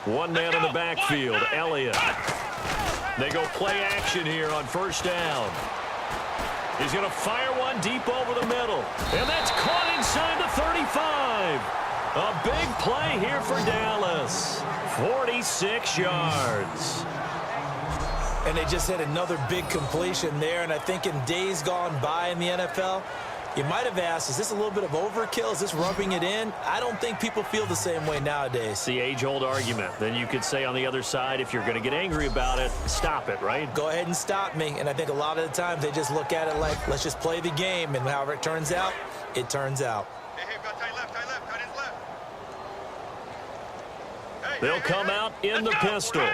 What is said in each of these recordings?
One man in the backfield, Elliott. They go play action here on first down. He's going to fire one deep over the middle. And that's caught inside the 35. A big play here for Dallas. 46 yards. And they just had another big completion there. And I think in days gone by in the NFL, you might have asked, is this a little bit of overkill? Is this rubbing it in? I don't think people feel the same way nowadays. It's the age-old argument. Then you could say on the other side, if you're going to get angry about it, stop it, right? Go ahead and stop me. And I think a lot of the times they just look at it like, let's just play the game. And however it turns out, it turns out. Hey, we've got tight left, tight ends left. Hey, They'll come out in the pistol.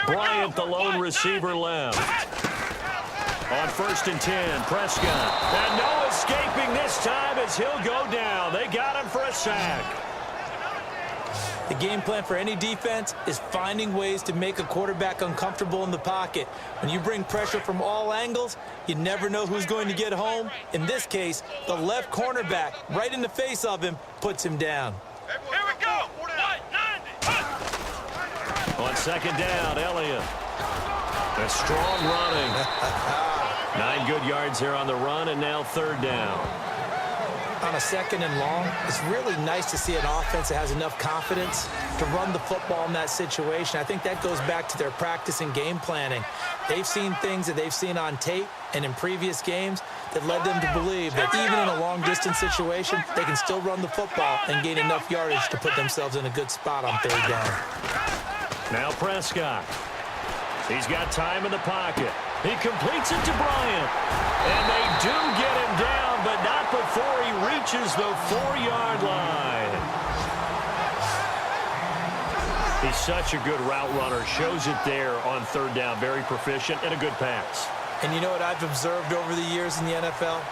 Bryant, the lone receiver, left. On 1st and 10, Prescott. And no escaping this time as he'll go down. They got him for a sack. The game plan for any defense is finding ways to make a quarterback uncomfortable in the pocket. When you bring pressure from all angles, you never know who's going to get home. In this case, the left cornerback, right in the face of him, puts him down. Here we go. On 2nd down, Elliott. A strong running. 9 good yards here on the run, and now 3rd down. On a 2nd and long, it's really nice to see an offense that has enough confidence to run the football in that situation. I think that goes back to their practice and game planning. They've seen things that they've seen on tape and in previous games that led them to believe that even in a long-distance situation, they can still run the football and gain enough yardage to put themselves in a good spot on 3rd down. Now Prescott. He's got time in the pocket. He completes it to Bryant. And they do get him down, but not before he reaches the 4-yard line. He's such a good route runner. Shows it there on 3rd down. Very proficient and a good pass. And you know what I've observed over the years in the NFL?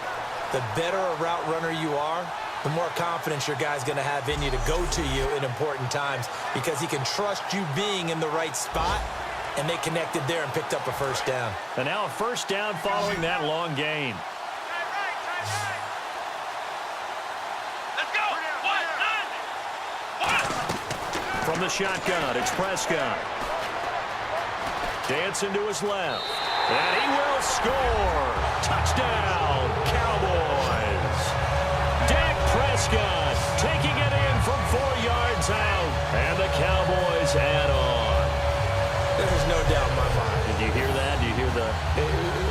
The better a route runner you are, the more confidence your guy's going to have in you to go to you in important times because he can trust you being in the right spot, and they connected there and picked up a 1st down. And now a 1st down following that long gain. Let's go. From the shotgun, it's Prescott. Dancing to his left. And he will score. Touchdown, Cowboys. Dak Prescott taking it in from 4 yards out. And the Cowboys add on. There's no doubt in my mind. Did you hear that? Do you hear the...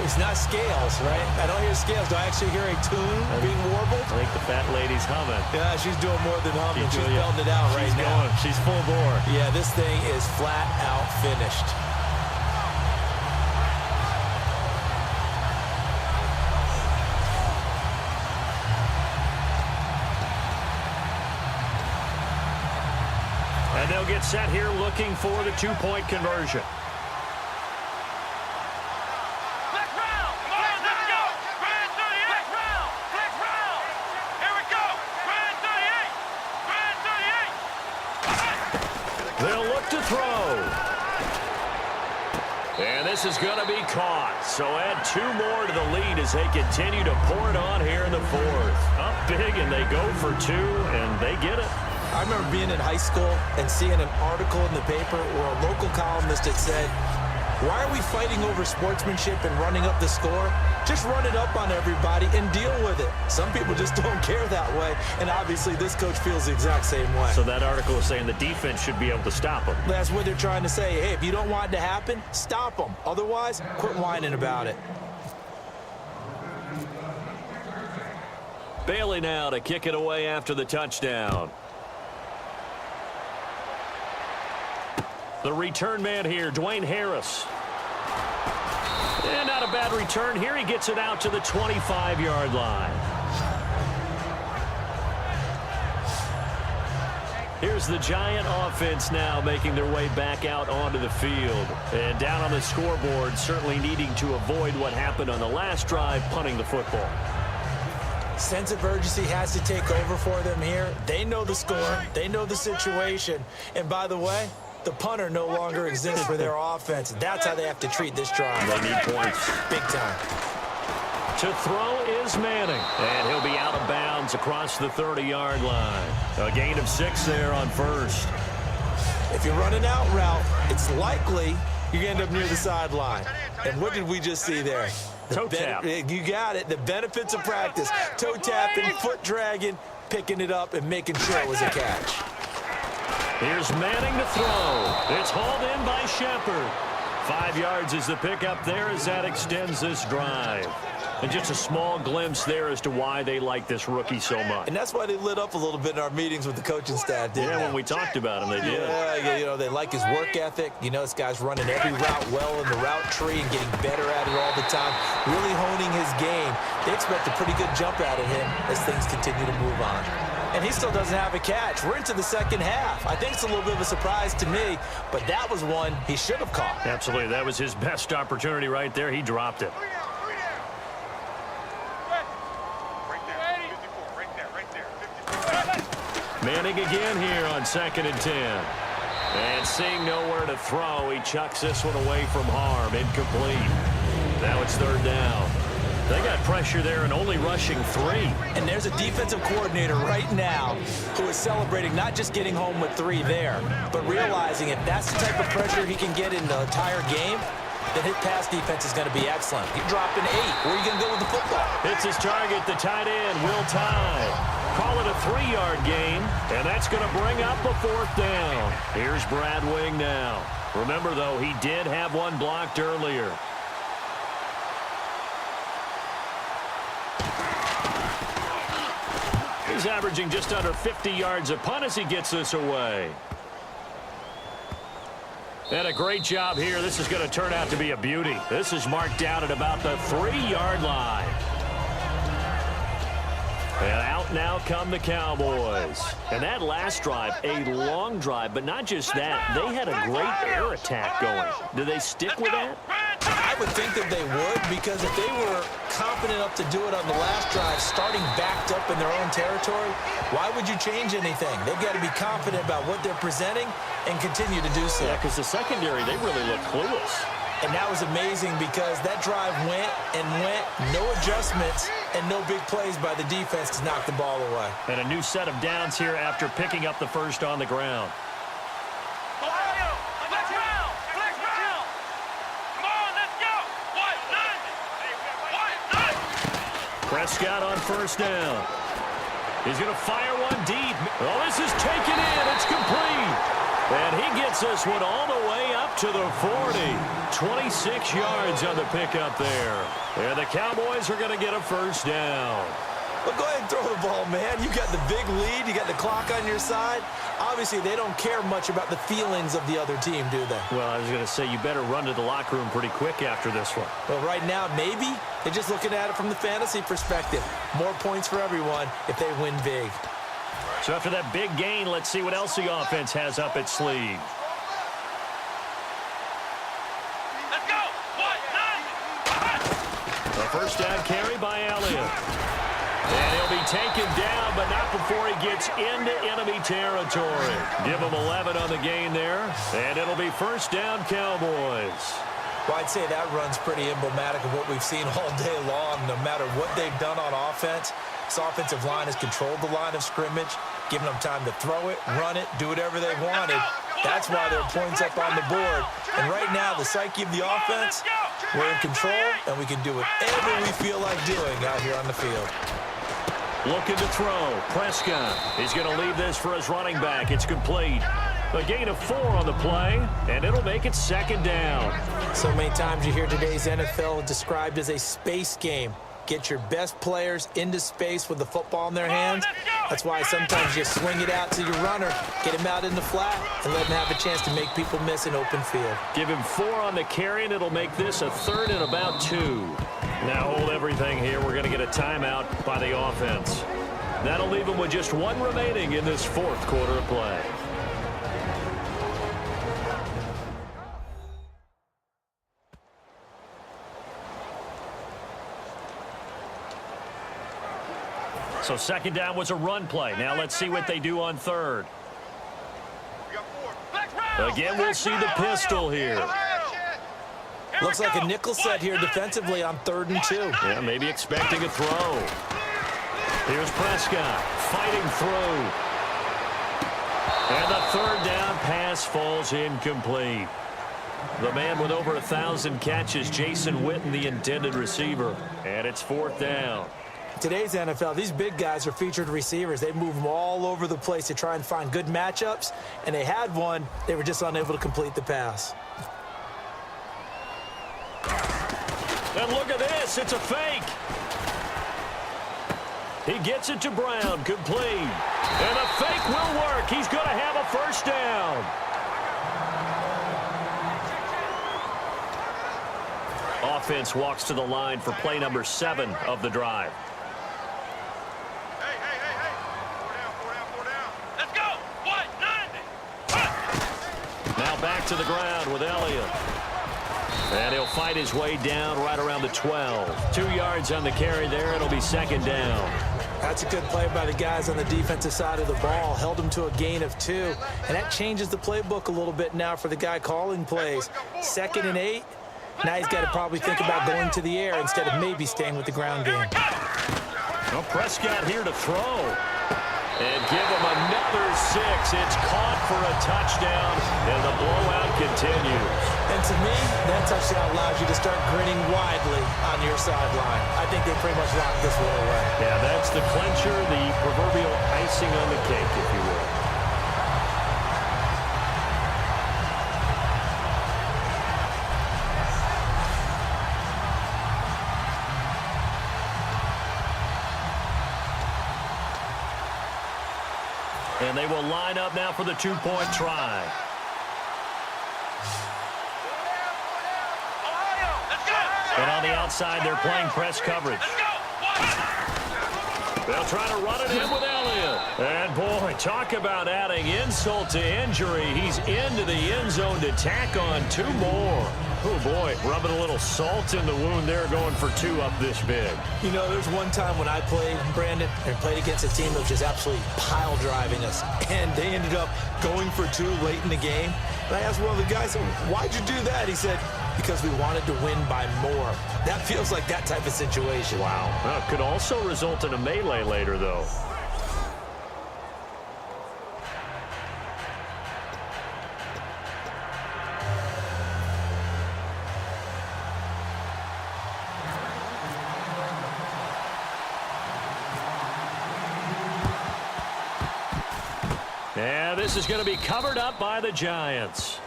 It's not scales, right? I don't hear scales. Do I actually hear a tune being warbled? I think the fat lady's humming. Yeah, she's doing more than humming. She's belting it out right now. She's full bore. Yeah, this thing is flat out finished. And they'll get set here looking for the 2-point conversion. They'll look to throw. And this is going to be caught. So add 2 more to the lead as they continue to pour it on here in the 4th. Up big, and they go for 2, and they get it. I remember being in high school and seeing an article in the paper where a local columnist had said, why are we fighting over sportsmanship and running up the score? Just run it up on everybody and deal with it. Some people just don't care that way, and obviously this coach feels the exact same way. So that article is saying the defense should be able to stop them. That's what they're trying to say. Hey, if you don't want it to happen, stop them. Otherwise, quit whining about it. Bailey now to kick it away after the touchdown. The return man here, Dwayne Harris. And not a bad return here. He gets it out to the 25-yard line. Here's the Giant offense now making their way back out onto the field. And down on the scoreboard, certainly needing to avoid what happened on the last drive, punting the football. Sense of urgency has to take over for them here. They know the score. They know the situation. And by the way, the punter no longer exists for their offense. That's how they have to treat this drive. They need points. Big time. To throw is Manning. And he'll be out of bounds across the 30-yard line. A gain of 6 there on first. If you're running out route, it's likely you're going to end up near the sideline. And what did we just see there? Toe tap. You got it. The benefits of practice. Toe tapping, foot dragging, picking it up, and making sure it was a catch. Here's Manning to throw. It's hauled in by Shepard. 5 yards is the pickup there as that extends this drive. And just a small glimpse there as to why they like this rookie so much. And that's why they lit up a little bit in our meetings with the coaching staff, didn't they? When we talked about him, they did. Yeah, you know, they like his work ethic. You know, this guy's running every route well in the route tree and getting better at it all the time, really honing his game. They expect a pretty good jump out of him as things continue to move on. And he still doesn't have a catch. We're into the second half. I think it's a little bit of a surprise to me, but that was one he should have caught. Absolutely. That was his best opportunity right there. He dropped it. Manning again here on 2nd and 10. And seeing nowhere to throw, he chucks this one away from harm. Incomplete. Now it's 3rd down. They got pressure there and only rushing 3. And there's a defensive coordinator right now who is celebrating not just getting home with 3 there, but realizing if that's the type of pressure he can get in the entire game, then his pass defense is going to be excellent. You're dropping 8. Where are you going to go with the football? It's his target, the tight end, Will Tye. Call it a 3-yard gain, and that's going to bring up a 4th down. Here's Brad Wing now. Remember, though, he did have one blocked earlier. He's averaging just under 50 yards a punt as he gets this away. And a great job here. This is going to turn out to be a beauty. This is marked down at about the 3-yard line. And out now come the Cowboys. And that last drive, a long drive, but not just that. They had a great air attack going. Do they stick with that? I would think that they would, because if they were confident enough to do it on the last drive, starting backed up in their own territory, why would you change anything? They've got to be confident about what they're presenting and continue to do so. Yeah, because the secondary, they really look clueless. And that was amazing because that drive went and went, no adjustments, and no big plays by the defense to knock the ball away. And a new set of downs here after picking up the first on the ground. Prescott on 1st down. He's going to fire one deep. Oh, this is taken in. It's complete. And he gets this one all the way up to the 40. 26 yards on the pickup there. And the Cowboys are going to get a 1st down. Well, go ahead and throw the ball, man. You got the big lead. You got the clock on your side. Obviously, they don't care much about the feelings of the other team, do they? Well, I was going to say you better run to the locker room pretty quick after this one. Well, right now, maybe they're just looking at it from the fantasy perspective. More points for everyone if they win big. So after that big gain, let's see what else the offense has up its sleeve. Let's go. A 1st down carry by Elliott. And he'll be taken down, but not before he gets into enemy territory. Give him 11 on the gain there, and it'll be 1st down Cowboys. Well, I'd say that run's pretty emblematic of what we've seen all day long. No matter what they've done on offense, this offensive line has controlled the line of scrimmage, giving them time to throw it, run it, do whatever they wanted. That's why there are points up on the board. And right now, the psyche of the offense, we're in control, and we can do whatever we feel like doing out here on the field. Looking to throw. Prescott. He's going to leave this for his running back. It's complete. A gain of 4 on the play, and it'll make it 2nd down. So many times you hear today's NFL described as a space game. Get your best players into space with the football in their hands. That's why sometimes you swing it out to your runner, get him out in the flat, and let him have a chance to make people miss an open field. Give him 4 on the carry, and it'll make this a 3rd and about 2. Now hold everything here. We're going to get a timeout by the offense. That'll leave them with just 1 remaining in this 4th quarter of play. So 2nd down was a run play. Now let's see what they do on 3rd. Again, we'll see the pistol here. Looks like a nickel set here defensively on 3rd and 2. Yeah, maybe expecting a throw. Here's Prescott fighting through. And the 3rd down pass falls incomplete. The man with over 1,000 catches, Jason Witten, the intended receiver. And it's 4th down. Today's NFL, these big guys are featured receivers. They move them all over the place to try and find good matchups, and they had one. They were just unable to complete the pass. And look at this. It's a fake. He gets it to Brown, complete. And the fake will work. He's going to have a 1st down. Offense walks to the line for play number 7 of the drive. Let's go. 190. Now back to the ground with Elliott. And he'll fight his way down right around the 12. 2 yards on the carry there. It'll be 2nd down. That's a good play by the guys on the defensive side of the ball. Held him to a gain of 2. And that changes the playbook a little bit now for the guy calling plays. 2nd and 8. Now he's got to probably think about going to the air instead of maybe staying with the ground game. Well, Prescott here to throw. And give him another 6. It's caught for a touchdown, and the blowout continues. And to me, that touchdown allows you to start grinning widely on your sideline. I think they pretty much locked this one away. Yeah, that's the clincher, the proverbial icing on the cake, if you will. And they will line up now for the 2-point try. And on the outside, they're playing press coverage. They'll try to run it in with Elliott. And, boy, talk about adding insult to injury. He's into the end zone to tack on 2 more. Oh, boy, rubbing a little salt in the wound there, going for 2 up this big. You know, there's one time when I played, Brandon, and played against a team that was just absolutely pile driving us, and they ended up going for 2 late in the game. And I asked one of the guys, why'd you do that? He said, because we wanted to win by more. That feels like that type of situation. Wow. Well, it could also result in a melee later, though. And this is going to be covered up by the Giants.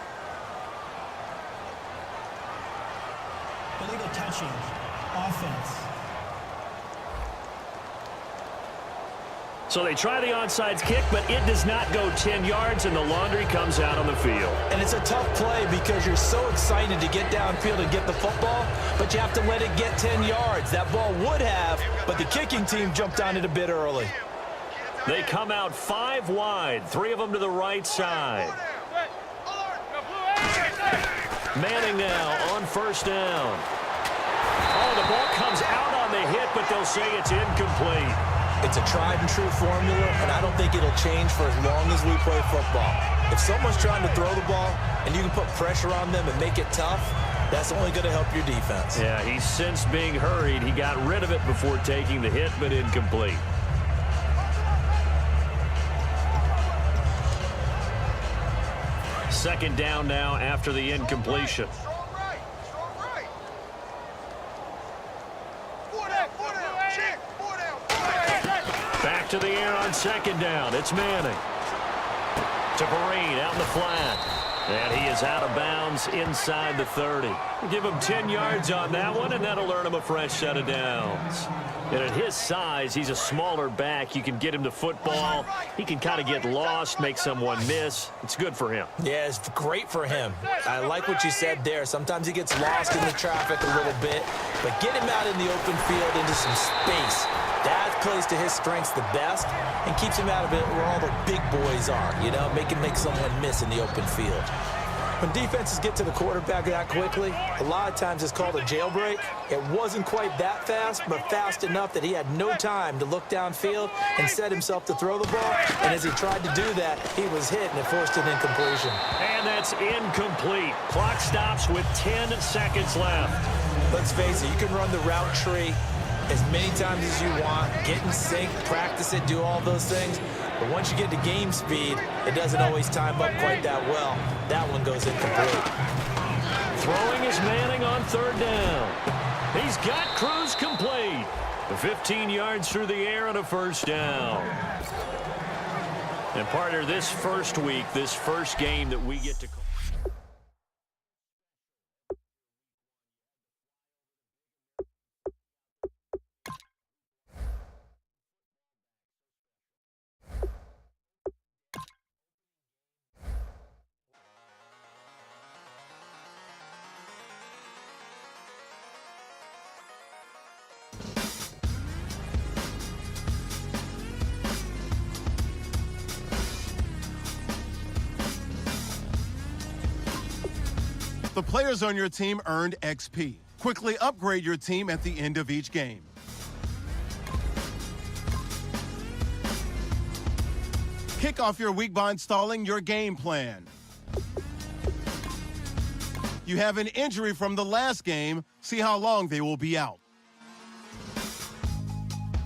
Illegal touching. Offense. So they try the onside kick, but it does not go 10 yards, and the laundry comes out on the field. And it's a tough play because you're so excited to get downfield and get the football, but you have to let it get 10 yards. That ball would have, but the kicking team jumped on it a bit early. They come out 5 wide, 3 of them to the right side. Manning now on 1st down. Oh, the ball comes out on the hit, but they'll say it's incomplete. It's a tried and true formula, and I don't think it'll change for as long as we play football. If someone's trying to throw the ball and you can put pressure on them and make it tough, that's only going to help your defense. Yeah, he's since being hurried. He got rid of it before taking the hit, but incomplete. Second down now after the incompletion. Back to the air on 2nd down. It's Manning. To Vereen out in the flat. And he is out of bounds inside the 30. Give him 10 yards on that one, and that'll earn him a fresh set of downs. And at his size, he's a smaller back. You can get him to football. He can kind of get lost, make someone miss. It's good for him. Yeah, it's great for him. I like what you said there. Sometimes he gets lost in the traffic a little bit, but get him out in the open field into some space. That plays to his strengths the best and keeps him out of it where all the big boys are, you know, make someone miss in the open field. When defenses get to the quarterback that quickly, a lot of times it's called a jailbreak. It wasn't quite that fast, but fast enough that he had no time to look downfield and set himself to throw the ball. And as he tried to do that, he was hit, and it forced an incompletion. And that's incomplete. Clock stops with 10 seconds left. Let's face it, you can run the route tree as many times as you want, get in sync, practice it, do all those things. But once you get to game speed, it doesn't always time up quite that well. That one goes incomplete. Throwing is Manning on third down. He's got Cruz complete. 15 yards through the air and a first down. And partner, this first week, this first game that we get to call. The players on your team earned XP. Quickly upgrade your team at the end of each game. Kick off your week by installing your game plan. You have an injury from the last game. See how long they will be out.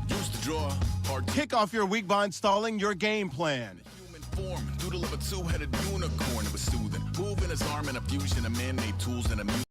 Used to draw hard. Kick off your week by installing your game plan. Human form, doodle of a two-headed unicorn. It was soothing. Moving his arm in a fusion of man-made tools and a